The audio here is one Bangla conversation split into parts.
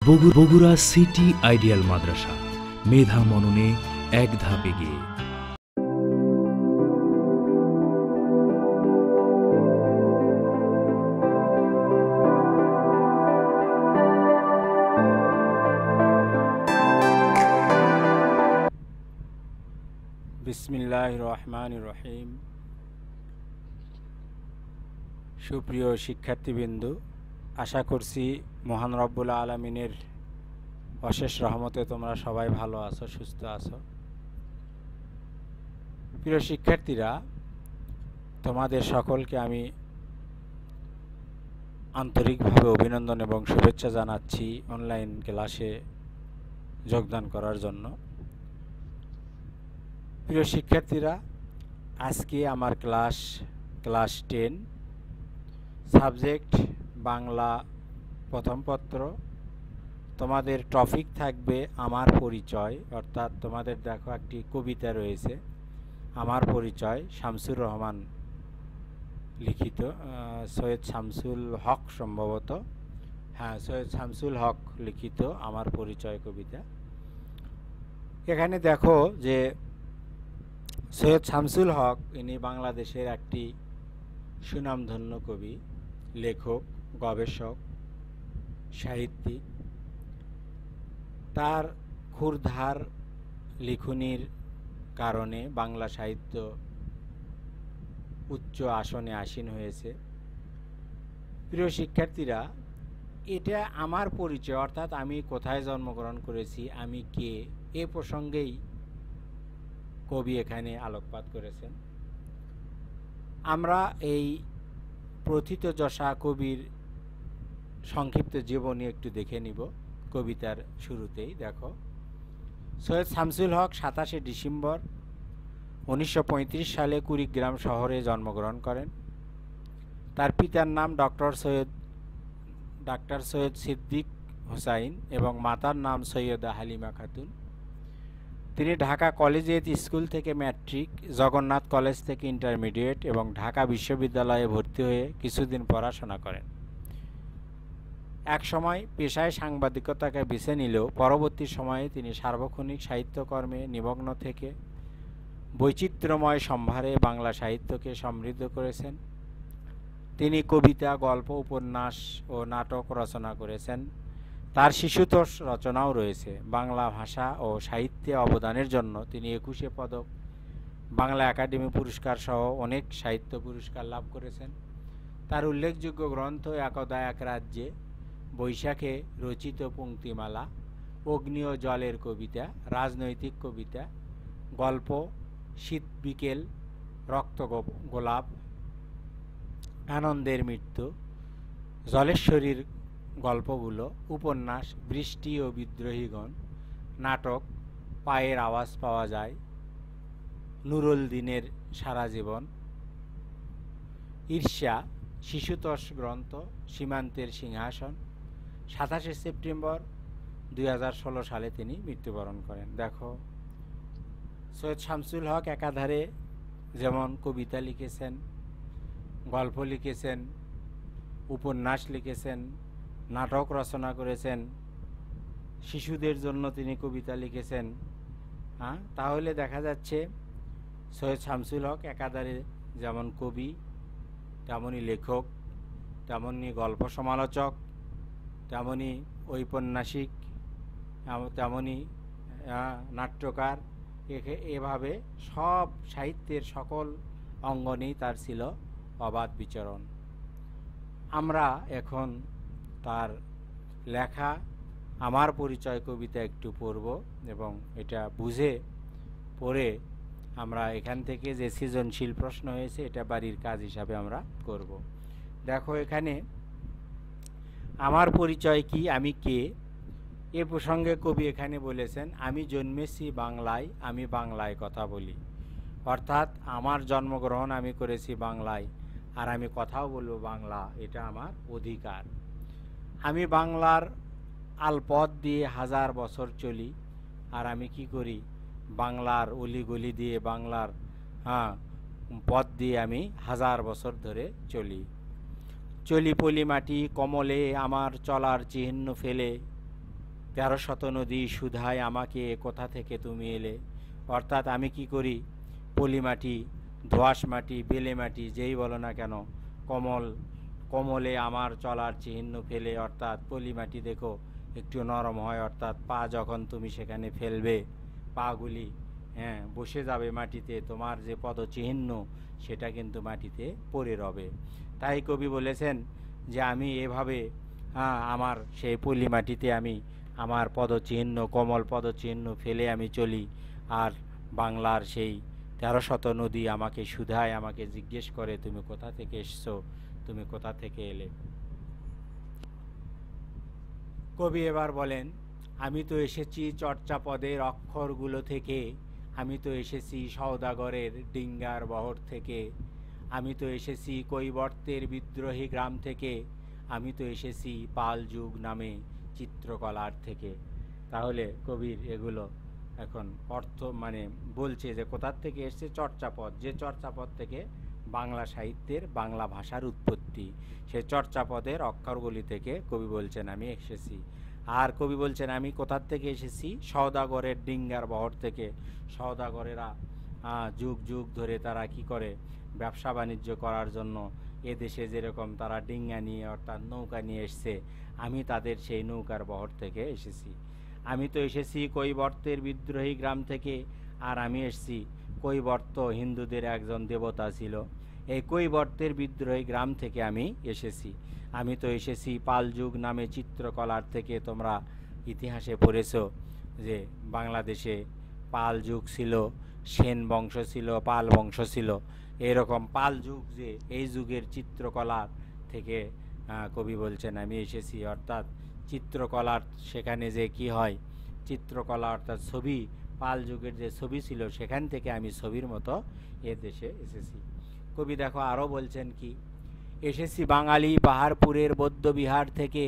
বগুড়া সিটি আইডিয়াল মাদ্রাসা, মেধা মননে এক ধাপ এগিয়ে। বিসমিল্লাহির রহমানির রহিম। সুপ্রিয় শিক্ষার্থীবৃন্দু, আশা করছি মহান রব্বুল আলামিনের অশেষ রহমতে তোমরা সবাই ভালো আছো, সুস্থ আছো। প্রিয় শিক্ষার্থীরা, তোমাদের সকলকে আমি আন্তরিকভাবে অভিনন্দন এবং শুভেচ্ছা জানাচ্ছি অনলাইন ক্লাসে যোগদান করার জন্য। প্রিয় শিক্ষার্থীরা, আজকে আমার ক্লাস 10, সাবজেক্ট বাংলা প্রথম পত্র। তোমাদের টপিক থাকবে আমার পরিচয়, অর্থাৎ তোমাদের দেখো একটি কবিতা রয়েছে, আমার পরিচয়, শামসুর রহমান লিখিত, সৈয়দ শামসুল হক সম্ভবত, সৈয়দ শামসুল হক লিখিত আমার পরিচয় কবিতা। এখানে দেখো যে সৈয়দ শামসুল হক ইনি বাংলাদেশের একটি সুনামধন্য কবি, লেখক, গবেষক, সাহিত্যিক। তার ক্ষুরধার লিখনির কারণে বাংলা সাহিত্য উচ্চ আসনে আসীন হয়েছে। প্রিয় শিক্ষার্থীরা, এটা আমার পরিচয়, অর্থাৎ আমি কোথায় জন্মগ্রহণ করেছি, আমি কে, এ প্রসঙ্গেই কবি এখানে আলোকপাত করেছেন। আমরা এই প্রথিতযশা কবির সংক্ষিপ্ত জীবনী একটু দেখে নিব। কবিতার শুরুতেই দেখো, সৈয়দ শামসুল হক 27শে ডিসেম্বর 1935 সালে কুড়িগ্রাম শহরে জন্মগ্রহণ করেন। তার পিতার নাম ডাক্তার সৈয়দ সিদ্দিক হুসাইন এবং মাতার নাম সৈয়দা হালিমা খাতুন। তিনি ঢাকা কলেজিয়েট স্কুল থেকে ম্যাট্রিক, জগন্নাথ কলেজ থেকে ইন্টারমিডিয়েট এবং ঢাকা বিশ্ববিদ্যালয়ে ভর্তি হয়ে কিছুদিন পড়াশোনা করেন। এক সময় পেশায় সাংবাদিকতাকে বেছে নিলেও পরবর্তী সময়ে তিনি সার্বক্ষণিক সাহিত্যকর্মে নিমগ্ন থেকে বৈচিত্র্যময় সম্ভারে বাংলা সাহিত্যকে সমৃদ্ধ করেছেন। তিনি কবিতা, গল্প, উপন্যাস ও নাটক রচনা করেছেন। তার শিশুতোষ রচনাও রয়েছে। বাংলা ভাষা ও সাহিত্যে অবদানের জন্য তিনি 21শে পদক, বাংলা একাডেমি পুরস্কার সহ অনেক সাহিত্য পুরস্কার লাভ করেছেন। তার উল্লেখযোগ্য গ্রন্থ একদা এক রাজ্যে, বৈশাখে রচিত পংক্তিমালা, অগ্নি ও জলের কবিতা, রাজনৈতিক কবিতা, গল্প, শীত বিকেল, রক্ত গোলাপ, আনন্দের মৃত্যু, জলেশ্বরীর গল্পগুলো, উপন্যাস, বৃষ্টি ও বিদ্রোহীগণ, নাটক, পায়ের আওয়াজ পাওয়া যায়, নুরুল দিনের সারা জীবন, ঈর্ষা, শিশুতোষ গ্রন্থ, সীমান্তের সিংহাসন। 27শে সেপ্টেম্বর 2016 সালে তিনি মৃত্যুবরণ করেন। দেখো, সৈয়দ শামসুল হক একাধারে যেমন কবিতা লিখেছেন, গল্প লিখেছেন, উপন্যাস লিখেছেন, নাটক রচনা করেছেন, শিশুদের জন্য তিনি কবিতা লিখেছেন। তাহলে দেখা যাচ্ছে সৈয়দ শামসুল হক একাধারে যেমন কবি, তেমনি লেখক, তেমনি গল্প সমালোচক, তেমনি ঔপন্যাসিক, তেমনি নাট্যকার। এভাবে সব সাহিত্যের সকল অঙ্গনেই তার ছিল অবাধ বিচরণ। আমরা এখন তার লেখা আমার পরিচয় কবিতা একটু পড়ব এবং এটা বুঝে পড়ে আমরা এখান থেকে যে সৃজনশীল প্রশ্ন হয়েছে এটা বাড়ির কাজ হিসাবে আমরা করব। দেখো, এখানে আমার পরিচয় কি, আমি কে, এ প্রসঙ্গে কবি এখানে বলেছেন, আমি জন্মেছি বাংলায়, আমি বাংলায় কথা বলি। অর্থাৎ আমার জন্মগ্রহণ আমি করেছি বাংলায়, আর আমি কথাও বলবো বাংলা, এটা আমার অধিকার। আমি বাংলার আলপথ দিয়ে 1000 বছর চলি, আর আমি কি করি, বাংলার অলিগলি দিয়ে, বাংলার পথ দিয়ে আমি 1000 বছর ধরে চলি। চলি পলি মাটি কমলে আমার চলার চিহ্ন ফেলে, 13শত নদী সুধায় আমাকে, কোথা থেকে তুমি এলে। অর্থাৎ আমি কি করি, পলি মাটি, দোআঁশ মাটি, বেলে মাটি যেই বলো না কেন, কমলে আমার চলার চিহ্ন ফেলে। অর্থাৎ পলি মাটি দেখো একটু নরম হয়, অর্থাৎ পা যখন তুমি সেখানে ফেলবে, পাগুলি বসে যাবে মাটিতে, তোমার যে পদচিহ্ন সেটা কিন্তু মাটিতে পড়ে রবে। তাই কবি বলেছেন যে আমি এভাবে আমার সেই পলি মাটিতে আমি আমার পদচিহ্ন, কোমল পদচিহ্ন ফেলে আমি চলি। আর বাংলার সেই 13শত নদী আমাকে শুধায়, আমাকে জিজ্ঞেস করে তুমি কোথা থেকে এসছো, তুমি কোথা থেকে এলে। কবি এবার বলেন, আমি তো এসেছি চর্যাপদের অক্ষরগুলো থেকে, আমি তো এসেছি সওদাগরের ডিঙ্গার বহর থেকে, আমি তো এসেছি কৈবর্তের বিদ্রোহী গ্রাম থেকে, আমি তো এসেছি পাল যুগ নামে চিত্রকলার থেকে। তাহলে কবির এগুলো এখন অর্থ মানে বলছে যে কোথার থেকে এসছে, চর্যাপদ, যে চর্যাপদ থেকে বাংলা সাহিত্যের, বাংলা ভাষার উৎপত্তি, সেই চর্যাপদের অক্ষরগুলি থেকে কবি বলছেন আমি এসেছি। আর কবি বলছেন আমি কোথার থেকে এসেছি, সওদাগরের ডিঙ্গার বহর থেকে। সওদাগরেরা যুগ যুগ ধরে তারা কি করে, ব্যবসা বাণিজ্য করার জন্য এদেশে যেরকম তারা ডিঙ্গা নিয়ে অর্থাৎ নৌকা নিয়ে এসছে, আমি তাদের সেই নৌকার বহর থেকে এসেছি। আমি তো এসেছি কৈবর্তের বিদ্রোহী গ্রাম থেকে। আর আমি এসেছি, কৈবর্ত হিন্দুদের একজন দেবতা ছিল, এই কৈবর্তের বিদ্রোহী গ্রাম থেকে আমি এসেছি। আমি তো এসেছি পাল যুগ নামে চিত্রকলার থেকে। তোমরা ইতিহাসে পড়েছো যে বাংলাদেশে পাল যুগ ছিল, সেন বংশ ছিল, পাল বংশ ছিল। এরকম পাল যুগ, যে এই যুগের চিত্রকলার থেকে কবি বলছেন আমি এসেছি। অর্থাৎ চিত্রকলার সেখানে যে কি হয়, চিত্রকলা অর্থাৎ ছবি, পাল যুগের যে ছবি ছিল সেখান থেকে আমি ছবির মতো এ দেশে এসেছি। কবি দেখো আরও বলছেন কি, এসেছি বাঙালি পাহাড়পুরের বৌদ্ধবিহার থেকে,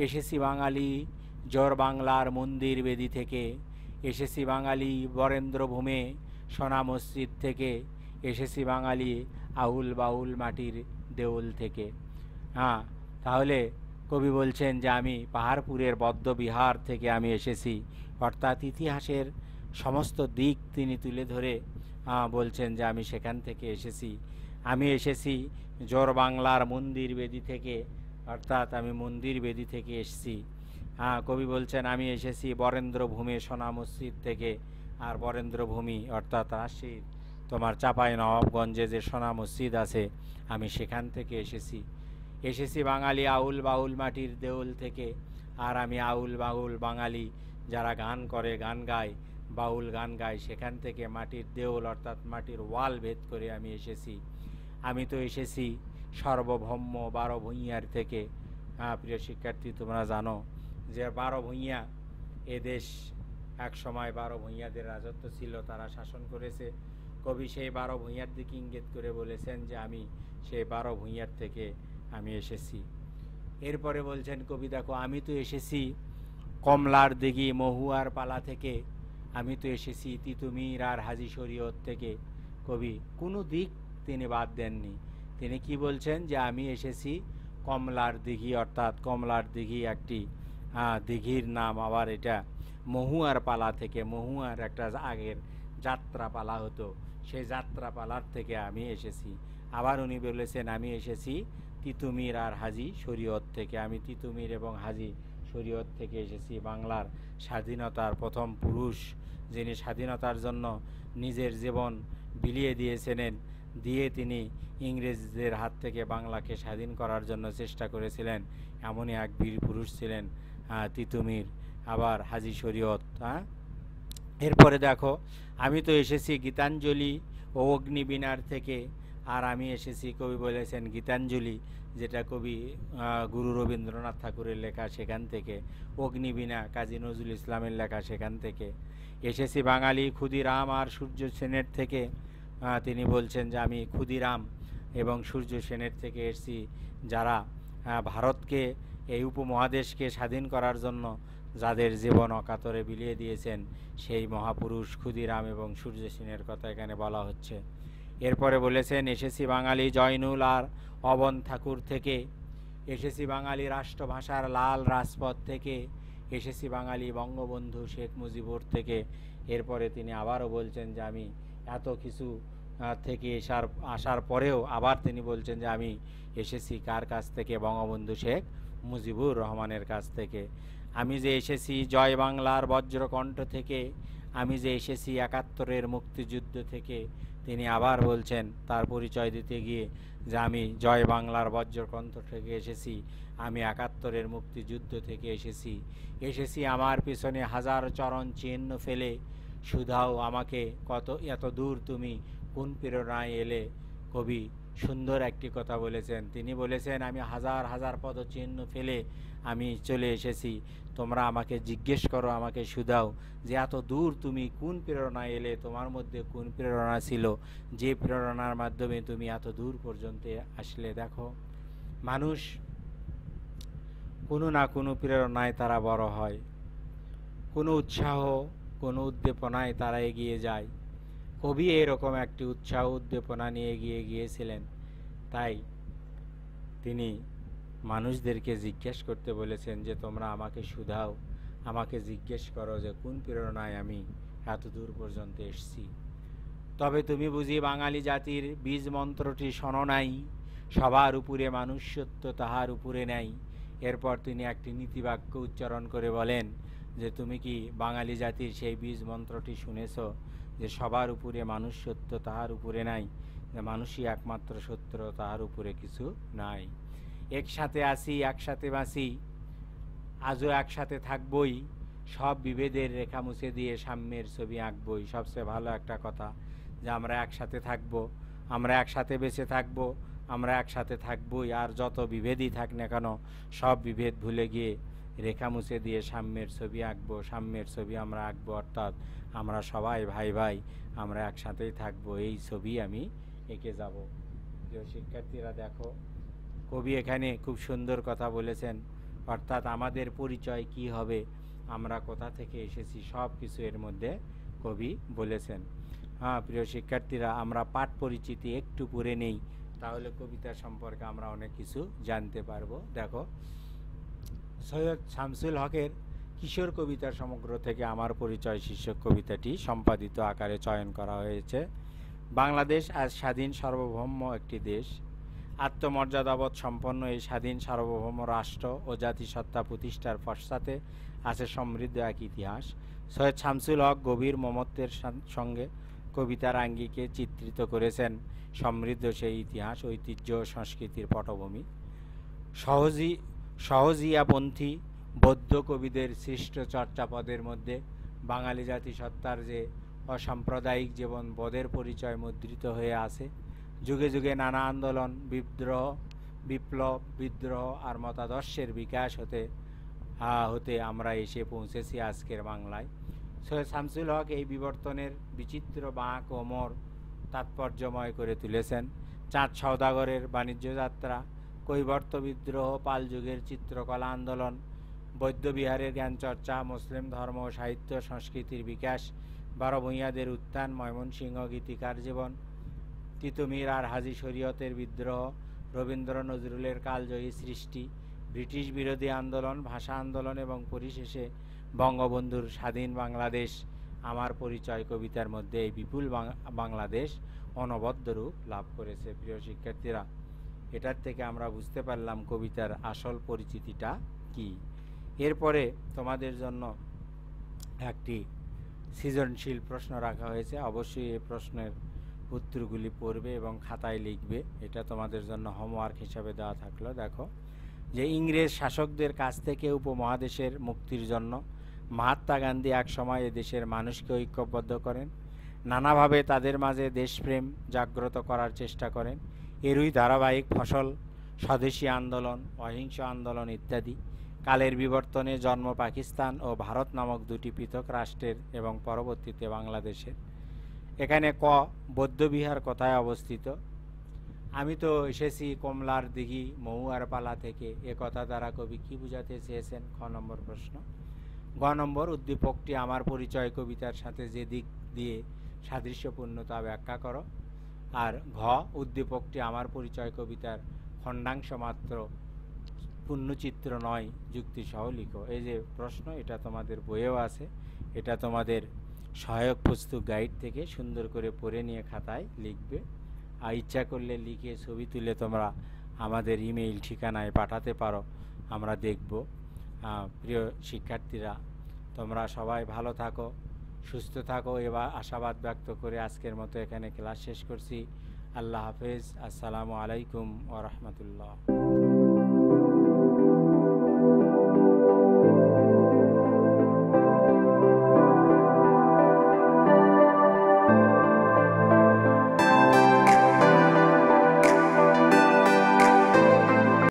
এসেছি বাঙালি জোর বাংলার মন্দির বেদি থেকে, এসেছি বাঙালি বরেন্দ্রভূমে সোনা মসজিদ থেকে, এসেছি বাঙালি আউল বাউল মাটির দেউল থেকে। তাহলে কবি বলছেন যে আমি পাহাড়পুরের বৌদ্ধবিহার থেকে আমি এসেছি। অর্থাৎ ইতিহাসের সমস্ত দিক তিনি তুলে ধরে বলছেন যে আমি সেখান থেকে এসেছি। আমি এসেছি জোর বাংলার মন্দির বেদি থেকে, অর্থাৎ আমি মন্দির বেদি থেকে এসেছি। কবি বলছেন আমি এসেছি বরেন্দ্রভূমি সোনা মসজিদ থেকে। আর বরেন্দ্রভূমি অর্থাৎ রাজশাহীর তোমার চাঁপাই নবাবগঞ্জে যে সোনা মসজিদ আছে, আমি সেখান থেকে এসেছি। এসেছি বাঙালি আউল বাউল মাটির দেউল থেকে। আর আমি আউল বাউল বাঙালি যারা গান করে, গান গায়, বাউল গান গায়, সেখান থেকে মাটির দেউল অর্থাৎ মাটির ওয়াল ভেদ করে আমি এসেছি। আমি তো এসেছি সর্বভৌম 12 ভূঁইয়ার থেকে। প্রিয় শিক্ষার্থী, তোমরা জানো যে 12 ভূঁইয়া এদেশ এক সময় 12 ভূঁইয়াদের রাজত্ব ছিল, তারা শাসন করেছে। কবি সেই 12 ভূঁইয়ার দিকে ইঙ্গিত করে বলেছেন যে আমি সেই 12 ভূঁইয়ার থেকে আমি এসেছি। এরপরে বলছেন কবি দেখো, আমি তো এসেছি কমলার দিঘি মহুয়ার পালা থেকে। আমি তো এসেছি তিতুমির আর হাজি শরীয়ত থেকে। কবি কোনো দিক তিনি বাদ দেননি। তিনি কি বলছেন যে আমি এসেছি কমলার দিঘি, অর্থাৎ কমলার দিঘি একটি দিঘির নাম, আবার এটা মহুয়ার পালা থেকে। মহুয়ার একটা আগের যাত্রাপালা হতো, সেই যাত্রাপালার থেকে আমি এসেছি। আবার উনি বলেছেন আমি এসেছি তিতুমির আর হাজি শরীয়ত থেকে। আমি তিতুমির এবং হাজি শরীয়ত থেকে এসেছি। বাংলার স্বাধীনতার প্রথম পুরুষ, যিনি স্বাধীনতার জন্য নিজের জীবন বিলিয়ে দিয়েছিলেন, দিয়ে তিনি ইংরেজদের হাত থেকে বাংলাকে স্বাধীন করার জন্য চেষ্টা করেছিলেন, এমনই এক বীর পুরুষ ছিলেন তিতুমির, আবার হাজি শরীয়ত। এরপরে দেখো, আমি তো এসেছি গীতাঞ্জলি ও অগ্নিবীণার থেকে। আর আমি এসেছি, কবি বলেছেন গীতাঞ্জলি, যেটা কবি গুরু রবীন্দ্রনাথ ঠাকুরের লেখা, সেখান থেকে। অগ্নিবীণা কাজী নজরুল ইসলামের লেখা, সেখান থেকে। এসেছি বাঙালি ক্ষুদিরাম আর সূর্য সেনের থেকে। তিনি বলছেন যে আমি ক্ষুদিরাম এবং সূর্য সেনের থেকে এসেছি, যারা ভারতকে, এই উপমহাদেশকে স্বাধীন করার জন্য যাদের জীবন অকাতরে বিলিয়ে দিয়েছেন, সেই মহাপুরুষ ক্ষুদিরাম এবং সূর্য সেনের কথা এখানে বলা হচ্ছে। এরপরে বলেছেন এসেছি বাঙালি জয়নুল আর অবন ঠাকুর থেকে। এসেছি বাঙালি রাষ্ট্রভাষার লাল রাজপথ থেকে। এসেছি বাঙালি বঙ্গবন্ধু শেখ মুজিবুর থেকে। এরপরে তিনি আবারও বলছেন যে আমি এত কিছু থেকে আসার পরেও আবার তিনি বলছেন যে আমি এসেছি কার কাছ থেকে? বঙ্গবন্ধু শেখ মুজিবুর রহমানের কাছ থেকে। আমি যে এসেছি জয় বাংলার বজ্রকণ্ঠ থেকে, আমি যে এসেছি ৭১-এর মুক্তিযুদ্ধ থেকে। তিনি আবার বলছেন তার পরিচয় দিতে গিয়ে যে আমি জয় বাংলার বজ্রকণ্ঠ থেকে এসেছি, আমি ৭১-এর মুক্তিযুদ্ধ থেকে এসেছি আমার পিছনে হাজার চরণ চিহ্ন ফেলে, শুধাও আমাকে এত দূর তুমি কোন প্রেরণায় এলে। কবি সুন্দর একটি কথা বলেছেন, তিনি বলেছেন আমি হাজার হাজার পদচিহ্ন ফেলে আমি চলে এসেছি, তোমরা আমাকে জিজ্ঞেস করো, আমাকে শুধাও যে এত দূর তুমি কোন প্রেরণায় এলে, তোমার মধ্যে কোন প্রেরণা ছিল যে প্রেরণার মাধ্যমে তুমি এত দূর পর্যন্ত আসলে। দেখো, মানুষ কোনো না কোনো প্রেরণায় তারা বড় হয়, কোনো উৎসাহ কোনো উদ্দীপনায় তারা এগিয়ে যায়। কবি এরকম একটি উৎসাহ উদ্দীপনা নিয়ে এগিয়ে গিয়েছিলেন, তাই তিনি মানুষদেরকে জিজ্ঞেস করতে বলেছেন যে তোমরা আমাকে শুধাও, আমাকে জিজ্ঞেস করো যে কোন প্রেরণায় আমি এত দূর পর্যন্ত এসেছি। তবে তুমি বুঝি বাঙালি জাতির বীজ মন্ত্রটি শোনো নাই, সবার উপরে মানুষ্যত্ব তাহার উপরে নাই। এরপর তিনি একটি নীতিবাক্য উচ্চারণ করে বলেন যে তুমি কি বাঙালি জাতির সেই বীজ মন্ত্রটি শুনেছ যে সবার উপরে মানুষ্যত্ব তাহার উপরে নাই, যে মানুষই একমাত্র সত্য, তাহার উপরে কিছু নাই। একসাথে আসি একসাথে বাঁচি, আজও একসাথে থাকবই, সব বিভেদের রেখা মুছে দিয়ে সাম্যের ছবি আঁকবই। সবচেয়ে ভালো একটা কথা যে আমরা একসাথে থাকব, আমরা একসাথে বেঁচে থাকব, আমরা একসাথে থাকবই, আর যত বিভেদই থাক না কেন সব বিভেদ ভুলে গিয়ে রেখা মুছে দিয়ে সাম্যের ছবি আঁকবো, সাম্যের ছবি আমরা আঁকবো, অর্থাৎ আমরা সবাই ভাই ভাই, আমরা একসাথেই থাকবো, এই ছবি আমি এঁকে যাব। প্রিয় শিক্ষার্থীরা, দেখো কবি এখানে খুব সুন্দর কথা বলেছেন, অর্থাৎ আমাদের পরিচয় কি হবে, আমরা কোথা থেকে এসেছি, সব কিছু এর মধ্যে কবি বলেছেন। হ্যাঁ প্রিয় শিক্ষার্থীরা, আমরা পাঠ পরিচিতি একটু পড়ে নেই, তাহলে কবিতা সম্পর্কে আমরা অনেক কিছু জানতে পারবো। দেখো, সৈয়দ শামসুল হকের কিশোর কবিতা সমগ্র থেকে আমার পরিচয় শীর্ষক কবিতাটি সম্পাদিত আকারে চয়ন করা হয়েছে। বাংলাদেশ আজ স্বাধীন সার্বভৌম একটি দেশ। আত্মমর্যাদাবোধ সম্পন্ন এই স্বাধীন সার্বভৌম রাষ্ট্র ও জাতিসত্তা প্রতিষ্ঠার পশ্চাতে আছে সমৃদ্ধ এক ইতিহাস। সৈয়দ শামসুল হক গভীর মমত্বের সঙ্গে কবিতার আঙ্গিকে চিত্রিত করেছেন সমৃদ্ধ সেই ইতিহাস, ঐতিহ্য ও সংস্কৃতির পটভূমি। সহজিয়াপন্থী বৌদ্ধ কবিদের সৃষ্ট চর্চাপদের মধ্যে বাঙালি জাতিসত্তার যে অসাম্প্রদায়িক জীবন বোধের পরিচয় মুদ্রিত হয়ে আছে। যুগে যুগে নানা আন্দোলন, বিপ্লব, বিদ্রোহ আর মতাদর্শের বিকাশ হতে আমরা এসে পৌঁছেছি আজকের বাংলায়। সৈয়দ শামসুল হক এই বিবর্তনের বিচিত্র বাঁক ও মোড় তাৎপর্যময় করে তুলেছেন। চাঁদ সওদাগরের বাণিজ্য যাত্রা, কৈবর্ত বিদ্রোহ, পাল যুগের চিত্রকলা আন্দোলন, বৌদ্ধবিহারের জ্ঞানচর্চা, মুসলিম ধর্ম ও সাহিত্য সংস্কৃতির বিকাশ, বারো ভূঁইয়াদের উত্থান, ময়মনসিংহ গীতিকার জীবন, তিতুমির আর হাজী শরীয়তের বিদ্রোহ, রবীন্দ্র নজরুলের কালজয়ী সৃষ্টি, ব্রিটিশ বিরোধী আন্দোলন, ভাষা আন্দোলন এবং পরিশেষে বঙ্গবন্ধুর স্বাধীন বাংলাদেশ আমার পরিচয় কবিতার মধ্যে এই বিপুল বাংলাদেশ অনবদ্য রূপ লাভ করেছে। প্রিয় শিক্ষার্থীরা, এটার থেকে আমরা বুঝতে পারলাম কবিতার আসল পরিচিতিটা কি। এরপরে তোমাদের জন্য একটি সৃজনশীল প্রশ্ন রাখা হয়েছে, অবশ্যই এই প্রশ্নের উত্তরগুলি পড়বে এবং খাতায় লিখবে, এটা তোমাদের জন্য হোমওয়ার্ক হিসাবে দেওয়া থাকলো। দেখো, যে ইংরেজ শাসকদের কাছ থেকে উপমহাদেশের মুক্তির জন্য মহাত্মা গান্ধী একসময় দেশের মানুষকে ঐক্যবদ্ধ করেন, নানাভাবে তাদের মাঝে দেশপ্রেম জাগ্রত করার চেষ্টা করেন। এরই ধারাবাহিক ফসল স্বদেশী আন্দোলন, অহিংস আন্দোলন ইত্যাদি। কালের বিবর্তনে জন্ম পাকিস্তান ও ভারত নামক দুটি পৃথক রাষ্ট্রের এবং পরবর্তীতে বাংলাদেশের। এখানে ক, বৌদ্ধবিহার কোথায় অবস্থিত? আমি তো এসেছি কমলার দিঘি মহুয়ার পালা থেকে, এ কথা দ্বারা কবি কি বুঝাতে চেয়েছেন? খ নম্বর প্রশ্ন। গ নম্বর, উদ্দীপকটি আমার পরিচয় কবিতার সাথে যে দিক দিয়ে সাদৃশ্যপূর্ণ তা ব্যাখ্যা করো। আর ঘ, উদ্দীপকটি আমার পরিচয় কবিতার খণ্ডাংশ মাত্র পূর্ণচিত্র নয়, যুক্তিসহ লিখো। এই যে প্রশ্ন, এটা তোমাদের বইয়েও আছে, এটা তোমাদের সহায়ক পুস্তক গাইড থেকে সুন্দর করে পড়ে নিয়ে খাতায় লিখবে। আর ইচ্ছা করলে লিখে ছবি তুলে তোমরা আমাদের ইমেইল ঠিকানায় পাঠাতে পারো, আমরা দেখব। প্রিয় শিক্ষার্থীরা, তোমরা সবাই ভালো থাকো, সুস্থ থাকো, এবার আশাবাদ ব্যক্ত করে আজকের মতো এখানে ক্লাস শেষ করছি। আল্লাহ হাফেজ। আসসালামু আলাইকুম ওয়া রাহমাতুল্লাহ।